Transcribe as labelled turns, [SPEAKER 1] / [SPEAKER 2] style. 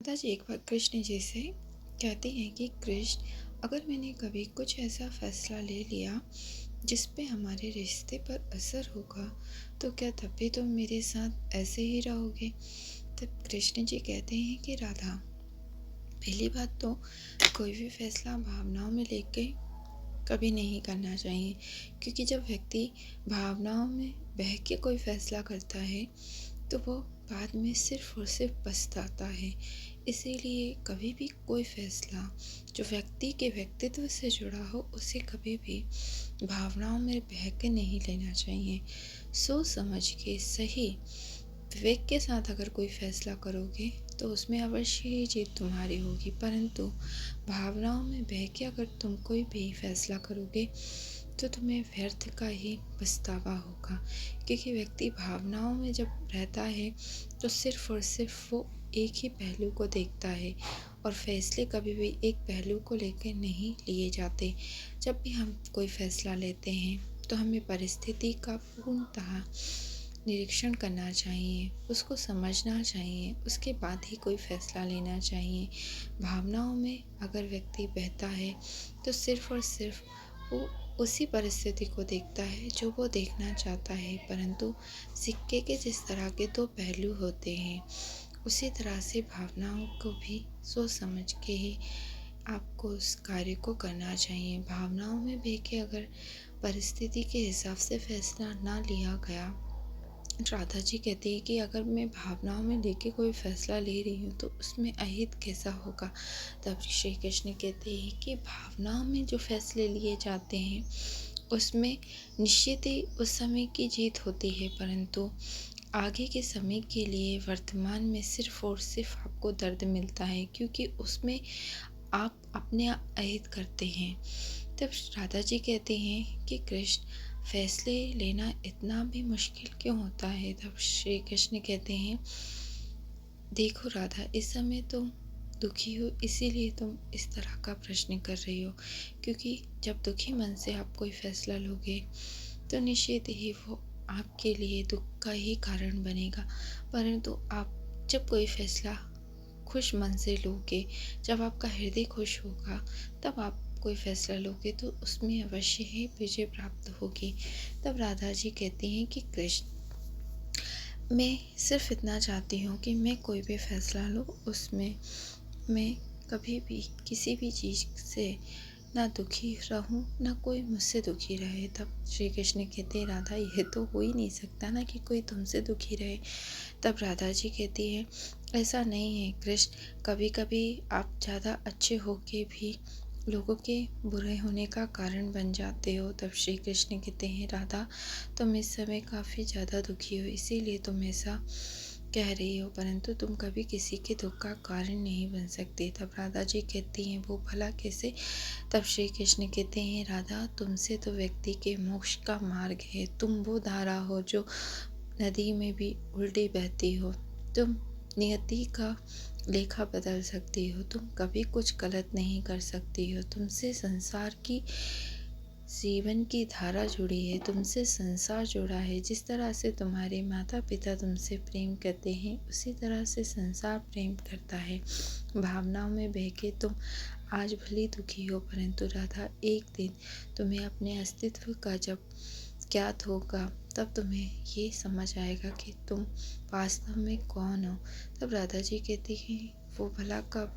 [SPEAKER 1] राधा जी एक बार कृष्ण जी से कहती हैं कि कृष्ण, अगर मैंने कभी कुछ ऐसा फैसला ले लिया जिस पे हमारे रिश्ते पर असर होगा, तो क्या तब भी तुम मेरे साथ ऐसे ही रहोगे? तब कृष्ण जी कहते हैं कि राधा, पहली बात तो कोई भी फैसला भावनाओं में लेके कभी नहीं करना चाहिए, क्योंकि जब व्यक्ति भावनाओं में बह के कोई फैसला करता है तो वो बाद में सिर्फ और सिर्फ पछताता है। इसीलिए कभी भी कोई फैसला जो व्यक्ति के व्यक्तित्व से जुड़ा हो, उसे कभी भी भावनाओं में बह के नहीं लेना चाहिए। सोच समझ के सही विवेक के साथ अगर कोई फैसला करोगे तो उसमें अवश्य ही जीत तुम्हारी होगी, परंतु भावनाओं में बह के अगर तुम कोई भी फैसला करोगे तो तुम्हें व्यर्थ का ही पछतावा होगा। क्योंकि व्यक्ति भावनाओं में जब रहता है तो सिर्फ और सिर्फ वो एक ही पहलू को देखता है, और फैसले कभी भी एक पहलू को लेकर नहीं लिए जाते। जब भी हम कोई फैसला लेते हैं तो हमें परिस्थिति का पूर्णतः निरीक्षण करना चाहिए, उसको समझना चाहिए, उसके बाद ही कोई फैसला लेना चाहिए। भावनाओं में अगर व्यक्ति बहता है तो सिर्फ और सिर्फ वो उसी परिस्थिति को देखता है जो वो देखना चाहता है, परंतु सिक्के के जिस तरह के दो पहलू होते हैं, उसी तरह से भावनाओं को भी सोच समझ के ही आपको उस कार्य को करना चाहिए। भावनाओं में बह के अगर परिस्थिति के हिसाब से फैसला ना लिया गया, राधा जी कहती है कि अगर मैं भावनाओं में लेके कोई फैसला ले रही हूँ तो उसमें अहित कैसा होगा। तब श्री कृष्ण कहते हैं कि भावनाओं में जो फैसले लिए जाते हैं उसमें निश्चित ही उस समय की जीत होती है, परंतु आगे के समय के लिए वर्तमान में सिर्फ और सिर्फ आपको दर्द मिलता है, क्योंकि उसमें आप अपने अहित करते हैं। तब राधा जी कहते हैं कि कृष्ण, फैसले लेना इतना भी मुश्किल क्यों होता है? तब श्री कृष्ण कहते हैं, देखो राधा, इस समय तुम दुखी हो, इसीलिए तुम इस तरह का प्रश्न कर रही हो। क्योंकि जब दुखी मन से आप कोई फैसला लोगे तो निश्चित ही वो आपके लिए दुख का ही कारण बनेगा, परंतु आप जब कोई फैसला खुश मन से लोगे, जब आपका हृदय खुश होगा, तब आप कोई फैसला लोगे तो उसमें अवश्य ही विजय प्राप्त होगी। तब राधा जी कहती हैं कि कृष्ण, मैं सिर्फ इतना चाहती हूँ कि मैं कोई भी फैसला लूँ उसमें मैं कभी भी किसी भी चीज़ से ना दुखी रहूं, ना कोई मुझसे दुखी रहे। तब श्री कृष्ण कहते हैं, राधा, यह तो हो ही नहीं सकता ना कि कोई तुमसे दुखी रहे। तब राधा जी कहती है, ऐसा नहीं है कृष्ण, कभी कभी आप ज़्यादा अच्छे होके भी लोगों के बुरे होने का कारण बन जाते हो। तब श्री कृष्ण कहते हैं, राधा, तुम इस समय काफ़ी ज़्यादा दुखी हो, इसीलिए तुम ऐसा कह रही हो, परंतु तुम कभी किसी के दुख का कारण नहीं बन सकती। तब राधा जी कहती हैं, वो भला कैसे? तब श्री कृष्ण कहते हैं, राधा, तुमसे तो व्यक्ति के मोक्ष का मार्ग है, तुम वो धारा हो जो नदी में भी उल्टी बहती हो, तुम नियति का लेखा बदल सकती हो, तुम कभी कुछ गलत नहीं कर सकती हो, तुमसे संसार की जीवन की धारा जुड़ी है, तुमसे संसार जुड़ा है। जिस तरह से तुम्हारे माता पिता तुमसे प्रेम करते हैं, उसी तरह से संसार प्रेम करता है। भावनाओं में बह के तुम आज भली दुखी हो, परंतु राधा, एक दिन तुम्हें अपने अस्तित्व का जब ज्ञात होगा तब तुम्हें ये समझ आएगा कि तुम वास्तव में कौन हो। तब राधा जी कहती हैं, वो भला कब?